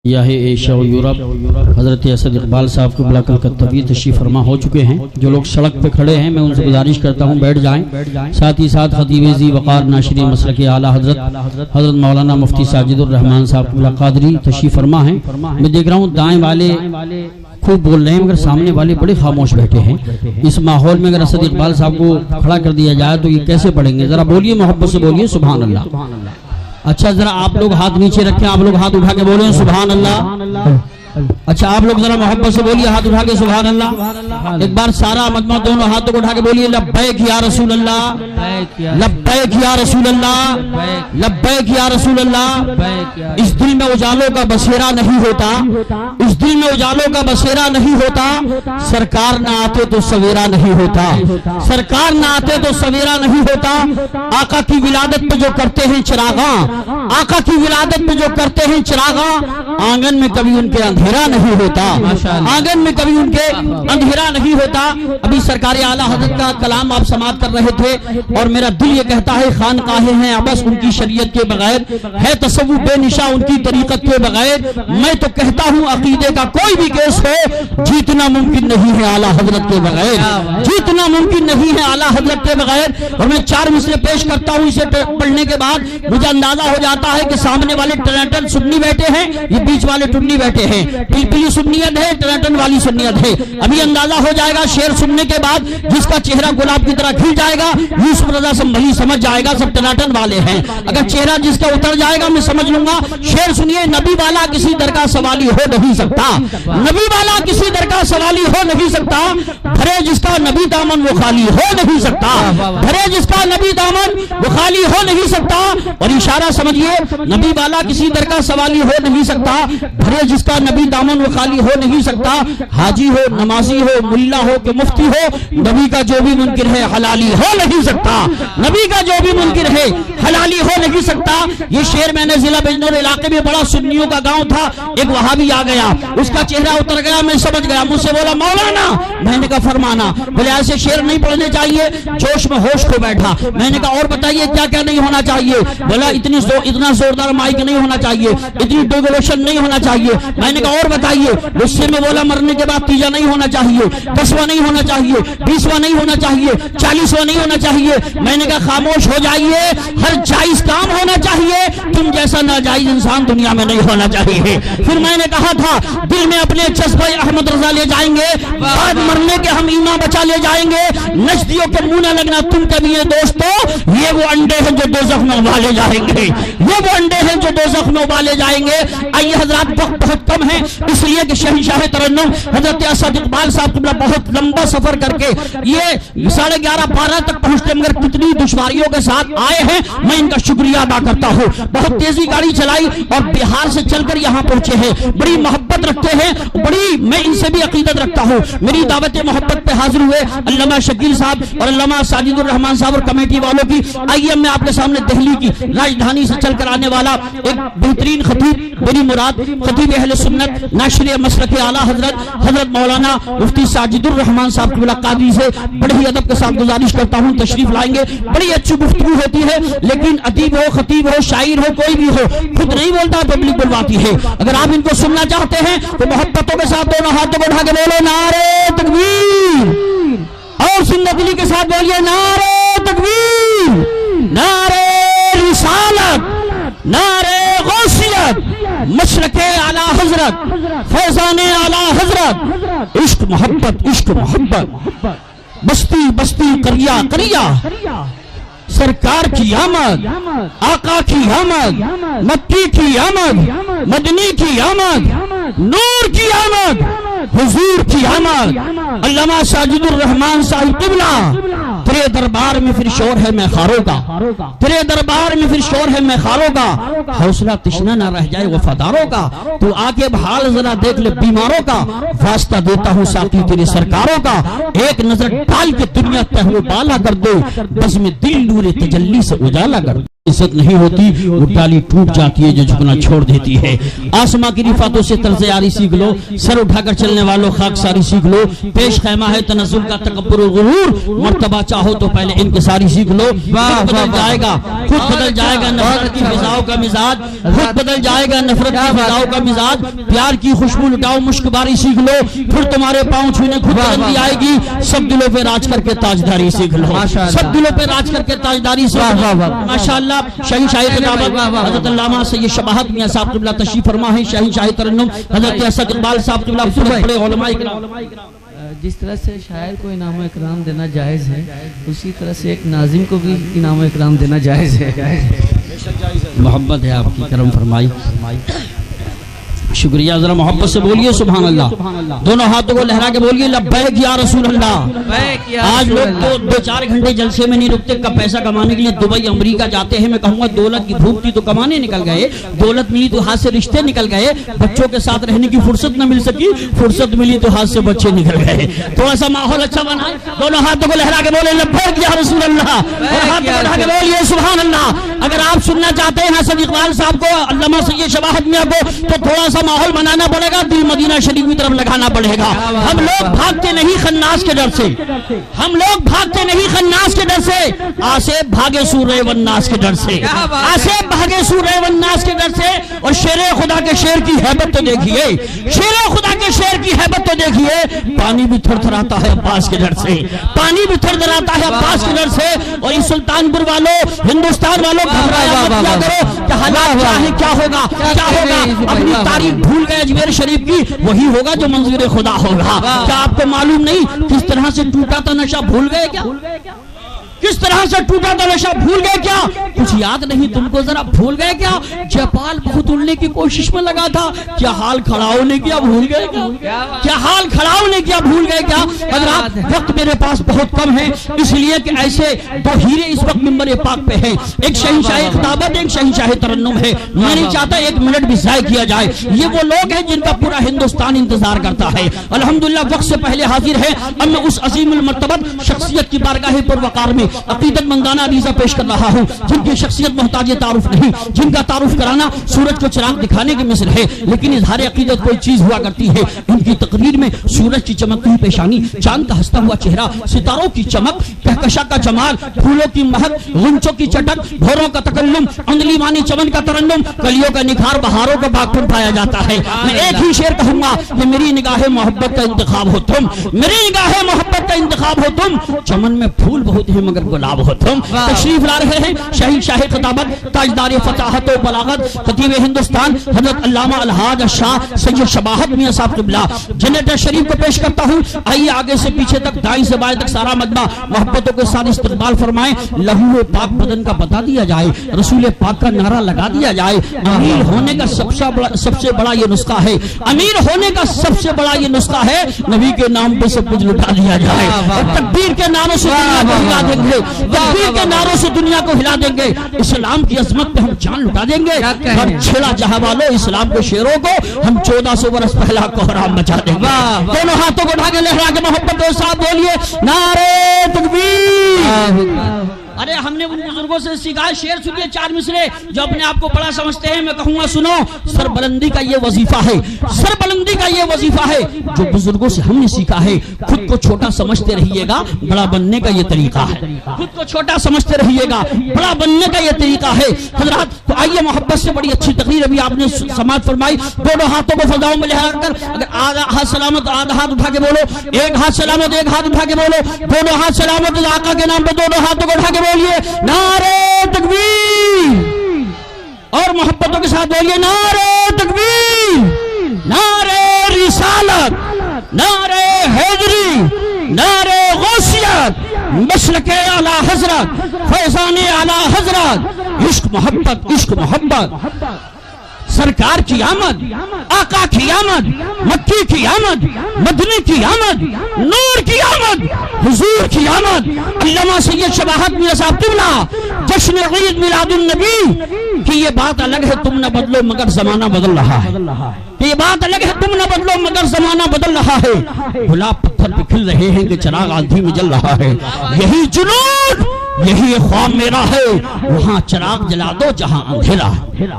یاہ Asia و Europe حضرت اسد اقبال صاحب کو بلا کل کتبی تشریف فرما ہو چکے ہیں۔ جو لوگ سڑک پہ کھڑے ہیں میں ان سے گزارش کرتا ہوں بیٹھ جائیں۔ ساتھ ہی ساتھ خطیب ذی وقار ناشری مسلک اعلیٰ حضرت مولانا مفتی ساجد الرحمان صاحب کو بلا قادری تشریف فرما ہیں۔ میں دیکھ رہا ہوں دائیں والے خوب بول رہے ہیں مگر سامنے والے بڑے خاموش بیٹھے ہیں۔ اس ماحول میں اگر اسد اقبال صاحب کو کھڑا کر دیا جائے تو یہ کیسے پڑھیں گے؟ ذرا بولیے، محبت سے بولیے سبحان اللہ۔ اچھا ذرا آپ لوگ ہاتھ نیچے رکھیں، آپ لوگ ہاتھ اٹھا کے بولیں سبحان اللہ۔ اچھا آپ لوگ ذرا محبت سے بولیے، ہاتھ اٹھا کے سبحان اللہ۔ ایک بار سارا مجمع دونوں ہاتھوں کو اٹھا کے بولیے لبیک یا رسول اللہ، لبیک یا رسول اللہ، لبیک یا رسول اللہ۔ اس دل میں اجالوں کا بسیرا نہیں ہوتا، اس دل میں اجالوں کا بسیرا نہیں ہوتا، سرکار نہ آتے تو سویرا نہیں ہوتا، سرکار نہ آتے تو سویرا نہیں ہوتا۔ آقا کی ولادت پہ جو کرتے ہیں چراغاں، آقا کی ولادت پہ جو کرتے ہیں چراغاں، آنگن میں کبھی ان کے اندھیرا نہیں ہوتا، آنگن میں کبھی ان کے اندھیرا نہیں ہوتا۔ ابھی سرکار اعلیٰ حضرت کا کلام آپ سماعت کر رہے تھے اور میرا دل یہ کہتا ہے خانقاہیں ہیں ابس ان کی شریعت کے بغیر، ہے تصوف بے نشا ان کی طریقت کے بغیر۔ میں تو کہتا ہوں عقیدے کا کوئی بھی کیس ہو جیتنا ممکن نہیں ہے اعلیٰ حضرت کے بغیر، جیتنا ممکن نہیں ہے اعلیٰ حضرت کے بغیر۔ اور میں چار مصرے پیش کرتا ہوں، اسے پڑھنے کے بعد مجھے اندازہ ہو جاتا ہے کہ سامنے والے ٹنٹن سنی بیٹھے ہیں، یہ بیچ والے ٹنی بیٹھے ہیں، پلی سنیت ہے، ٹنٹن والی سنیت ہے۔ ابھی اندازہ ہو جائے گا شعر سننے کے بعد، جس کا چہرہ گلاب کی طرح کھل جائے گا یوسف رضا سنبھلی سمجھ جائے گا سب ٹنٹن والے ہیں۔ اگر چہرہ جس کا اتر جائے گا میں سمجھ لوں گا۔ شعر سنیے، نبی والا کسی در کا سوالی ہو نہیں سکتا، نبی والا کسی در کا سوالی ہو نہیں سکتا، بھرے جس کا نبی دامن وہ خالی ہو نہیں سکتا، بھرے جس کا نبی دامن وہ خالی ہو نہیں سکتا۔ اور اشارہ سمجھیے، نبی والا کسی در کا سوالی ہو نہیں سکتا، بھرے جس کا نبی دامن وہ خالی ہو نہیں سکتا۔ حاجی ہو، نمازی ہو، ملا ہو کہ مفتی ہو، نبی کا جو بھی منکر ہے حلالی ہو نہیں سکتا، نبی کا جو بھی منکر ہے حلالی ہو نہیں سکتا۔ یہ شعر میں نے ضلع بجنور علاقے میں بڑا سنیوں کا گاؤں تھا، ایک وہابی آ گیا، اس کا چہرہ اتر گیا، میں سمجھ گیا، مجھ سے بولا مولانا، میں نے کہا فرمانا۔ بولے ایسے شعر نہیں پڑھنے چاہیے، جوش میں ہوش کھو بیٹھا۔ میں نے کہا اور بتائیے کیا کیا نہیں ہونا چاہیے؟ بولا اتنا زوردار مائک نہیں ہونا چاہیے، اتنی ڈیگولیشن نہیں ہونا چاہیے۔ میں نے کہا اور بتائیے؟ غصے میں بولا مرنے کے بعد تیجا نہیں ہونا چاہیے، 10واں نہیں ہونا چاہیے، 20واں نہیں ہونا چاہیے، 40واں نہیں ہونا چاہیے۔ میں نے کہا خاموش ہو جائیے، ہر جائز کام ہونا چاہیے، تم جیسا ناجائز انسان دنیا میں نہیں ہونا چاہیے۔ پھر میں نے کہا تھا دل میں اپنے جذبہ احمد رضا لے جائیں گے، بعد مرنے کے ہم ایمان بچا لے جائیں گے، نجدیوں کے منہ نہ لگنا تم کبھی دوستو، یہ وہ انڈے ہیں جو دوزخ میں ابالے جائیں گے، یہ وہ انڈے ہیں جو دوزخ میں ابالے جائیں گے۔ آئیے حضرات، وقت بہت کم ہے اس لیے کہ شہنشاہ ترنم حضرت اسد اقبال صاحب قبلہ بہت لمبا سفر کر کے یہ 11:30-12 تک پہنچتے مگر کتنی دشواریوں کے ساتھ آئے ہیں، میں ان کا شکریہ ادا کرتا ہوں۔ بہت تیزی گاڑی چلائی اور بہار سے چل کر یہاں پہنچے ہیں، بڑی محبت رکھتے ہیں، بڑی میں ان سے بھی عقیدت رکھتا ہوں۔ میری دعوت محبت پہ حاضر ہوئے علامہ شکیل صاحب اور علامہ ساجد الرحمان صاحب اور کمیٹی والوں کی۔ آئیے میں آپ کے سامنے دہلی کی راجدھانی سے چل کر آنے والا ایک بہترین خطیب، میری مراد خطیب اہل سنت ناشر مسلک اعلیٰ حضرت مولانا مفتی ساجد الرحمان صاحب کی قادری سے بڑے ہی ادب کے ساتھ گزارش کرتا ہوں تشریف لائیں گے۔ بڑی اچھی گفتگو ہوتی ہے، لیکن ادیب ہو، خطیب ہو، شاعر ہو، کوئی بھی ہو، خود نہیں بولتا پبلک بلواتی ہے۔ اگر آپ ان کو سننا چاہتے ہیں تو محبتوں کے ساتھ دونوں ہاتھوں کو اٹھا کے بولو نعرہ تکبیر، اور سنت علی کے ساتھ بولیے نعرہ تکبیر، نعرہ رسالت، نعرہ غوثیت، مشرق اعلیٰ حضرت، فیضان اعلیٰ حضرت، عشق محبت، عشق محبت، بستی بستی کریا کریا، سرکار کی آمد، آقا کی آمد، مکی کی آمد، مدنی کی آمد، نور کی آمد، حضور کی آمد۔ علامہ ساجد الرحمان صاحب قبلہ، تیرے دربار میں پھر شور ہے میخاروں کا، تیرے دربار میں پھر شور ہے میخاروں کا، حوصلہ تشنہ نہ رہ جائے وفاداروں کا، تو آگے بحال ذرا دیکھ لے بیماروں کا، واسطہ دیتا ہوں ساقی تیرے سرکاروں کا، ایک نظر ڈال کے دنیا تہو بالا کر دو، بزم دل نور تجلی سے اجالا کر دو۔ عزت نہیں ہوتی، وہ ڈالی ٹوٹ جاتی ہے جو جھکنا چھوڑ دیتی ہے۔ آسماں کی رفعتوں سے طرز یاری سیکھ لو، سر اٹھا کر چلنے والوں خاک ساری سیکھ لو، پیش خیمہ ہے تنزل کا تکبر و غرور، مرتبہ چاہو تو پہلے انکساری سیکھ لو، خود بدل جائے گا، خود بدل جائے گا نفرت کی فضاؤں کا مزاج، خود بدل جائے گا نفرت کی فضاؤں کا مزاج، پیار کی خوشبو لٹاؤ مشک باری سیکھ لو، پھر تمہارے پاؤں چھونے خود بلندی آئے گی، سب دلوں پہ راج کر کے تاجداری سیکھ لو، سب دلوں پہ راج کر کے تاجداری سیکھ لو۔ ماشاءاللہ شہین شاہی خطابت حضرت علامہ سید شباہت میاں صاحب قبلہ تشریف فرما ہے، شہین شاہی ترنم حضرت اسد اقبال صاحب قبلہ بڑے علماء اکرام۔ جس طرح سے شاعر کو انعام و اکرام دینا جائز ہے، اسی طرح سے ایک ناظم کو بھی انعام و اکرام دینا جائز ہے۔ محبت ہے آپ کی، کرم فرمائی، شکریہ۔ ذرا محبت سے بولیے سبحان اللہ، دونوں ہاتھوں کو لہرا کے بولیے لبیک یا رسول اللہ۔ آج لوگ تو 2-4 گھنٹے جلسے میں نہیں رکتے، کب پیسہ کمانے کے لیے دبئی امریکہ جاتے ہیں۔ میں کہوں گا دولت کی بھوک تھی تو کمانے نکل گئے، دولت ملی تو ہاتھ سے رشتے نکل گئے، بچوں کے ساتھ رہنے کی فرصت نہ مل سکی، فرصت ملی تو ہاتھ سے بچے نکل گئے۔ تھوڑا سا ماحول اچھا بنائے، دونوں ہاتھوں کو لہرا کے بولے لبیک یا رسول اللہ، اور ہاتھ کو لہرا کے بولیے سبحان اللہ۔ اگر آپ سننا چاہتے ہیں حسن اقبال صاحب کو، علامہ سید شباہت میاں کو، تو تھوڑا سا ماحول بنانا پڑے گا، دل مدینہ شریف کی طرف لگانا پڑے گا۔ ہم لوگ بھاگتے نہیں خناس کے ڈر سے، ہم لوگ بھاگتے نہیں خناس کے ڈر سے، آصف بھاگے سورہ والناس کے ڈر سے، آصف بھاگے سورہ والناس کے ڈر سے۔ اور شیر خدا کے شیر کی حیبت تو دیکھیے، شیر خدا کے شیر کی حیبت تو دیکھیے، پانی بھی تھر تھراتا ہے عباس کے ڈر سے، پانی بھی تھر تھراتا ہے عباس کے ڈر سے۔ اور اس سلطان پور والوں، ہندوستان والوں، گھبرایا مت کیا کرو کہ حالات کیا ہے، کیا ہوگا، کیا ہوگا، اپنی تاریخ بھول گئے اجمیر شریف کی، وہی ہوگا جو منظور خدا ہوگا۔ کیا آپ کو معلوم نہیں کس طرح سے ٹوٹا تھا نشہ، بھول گئے کیا؟ کس طرح سے ٹوٹا تھا نشہ، بھول گئے کیا؟ کچھ یاد نہیں تم کو، ذرا بھول گئے کیا؟ جیپال بہت اڑنے کی کوشش میں لگا تھا، کیا حال کھڑاؤ نے کیا، بھول گئے کیا؟ کیا حال کھڑاؤ نے کیا، بھول گئے کیا؟ حضرات وقت میرے پاس بہت کم ہے، اس لیے کہ ایسے 2 ہیرے اس وقت منبر پاک پہ ہیں، ایک شہنشاہ خطابت، ایک شہنشاہ ترنم ہے۔ میں نہیں چاہتا 1 منٹ بھی ضائع کیا جائے، یہ وہ لوگ ہیں جن کا پورا ہندوستان انتظار کرتا ہے۔ الحمدللہ وقت سے پہلے حاضر ہے، اب میں اس عظیم المرتبت شخصیت کی بارگاہ پروقار میں عقیدت مندانہ عریضہ پیش کر رہا ہوں، جن کی شخصیت محتاج تعارف نہیں، جن کا تعارف کرانا سورج کو چراغ دکھانے کے مثل ہے، لیکن اظہار عقیدت کوئی چیز ہوا کرتی ہے۔ ان کی تقریر میں سورج کی چمکتی ہوئی پیشانی، چاند کا ہنستا ہوا چہرہ، ستاروں کی چمک، کہکشاں کا جمال، پھولوں کی مہک، غنچوں کی چٹک، بھوروں کا تکلم، اندلی مانی چمن کا ترنم، کلیوں کا نکھار، بہاروں کا باغپن پایا جاتا ہے۔ میں ایک ہی شعر کہوں گا کہ میری نگاہ محبت کا انتخاب ہو تم، میری نگاہ محبت کا انتخاب ہو تم، چمن میں پھول بہت ہیں مگر گلاب ہو تم۔ تشریف لا رہے ہیں شہین شاہ خطابت، تاجدار فصاحت و بلاغت، خطیب ہندوستان حضرت علامہ الحاج شاہ سید شباہت میاں صاحب قبلہ۔ جنریٹر شریف کو پیش کرتا ہوں، آئیے آگے سے پیچھے تک، دائیں سے بائیں تک سارا مجمع محبتوں کے ساتھ استقبال فرمائیں۔ لہو پاک بدن کا بتا دیا جائے، رسول پاک کا نعرہ لگا دیا جائے۔ امیر ہونے کا سب سے بڑا یہ نسخہ ہے، امیر ہونے کا سب سے بڑا یہ نسخہ ہے، نبی کے نام پہ سب کچھ لٹا دیا جائے، تکبیر کے نعروں سے دنیا کو ہلا دیں گے، تکبیر کے نعروں سے دنیا کو ہلا دیں گے، اسلام کی عظمت پہ ہم جان لٹا دیں گے، اور چھیڑا جہاں والوں اسلام کے شیروں کو ہم 1400 برس پہلا کوہرام مچا دیں گے۔ دونوں ہاتھوں کو اٹھا کے لہرا کے محبت کے ساتھ بولیے نعرہ تکبیر۔ ارے ہم نے ان بزرگوں سے سیکھا ہے، شعر سنیے 4 مصرے جو اپنے آپ کو بڑا سمجھتے ہیں، میں کہوں گا سنو، سربلندی کا یہ وظیفہ ہے، سربلندی کا یہ وظیفہ ہے جو بزرگوں سے ہم نے سیکھا ہے۔ خود کو چھوٹا سمجھتے رہیے گا، بڑا بننے کا یہ طریقہ ہے، خود کو چھوٹا سمجھتے رہیے گا، بڑا بننے کا یہ طریقہ ہے۔ حضرات تو آئیے محبت سے، بڑی اچھی تقریر ابھی آپ نے سماعت فرمائی، دونوں ہاتھوں کو فضاؤں میں لہرا کر، اگر آدھا ہاتھ سلامت آدھا ہاتھ اٹھا کے بولو، ایک ہاتھ سلامت ایک ہاتھ اٹھا کے بولو، دونوں ہاتھ سلامت آقا کے نام پہ دونوں ہاتھوں کو اٹھا کے بولیے نعرہ تکبیر، اور محبتوں کے ساتھ بولیے نعرہ تکبیر، نعرہ رسالت، نعرہ حیدری، نعرہ غوثیت، مسلک اعلی حضرت، فیضان اعلی حضرت، عشق محبت، عشق محبت، سرکار کی آمد، آقا کی آمد، مکی کی آمد، مدنی کی آمد، نور کی آمد، حضور کی آمد، علامہ سید شباہت میاں صاحب قبلہ جشن عید میلاد النبی کہ یہ بات الگ ہے تم نہ بدلو مگر زمانہ بدل رہا ہے، یہ بات الگ ہے تم نہ بدلو مگر زمانہ بدل رہا ہے، گلاب پتھر پہ کھل رہے ہیں کہ چراغ آندھی میں جل رہا ہے، یہی جنون یہی خواب میرا ہے، وہاں چراغ جلا دو جہاں اندھیرا ہے۔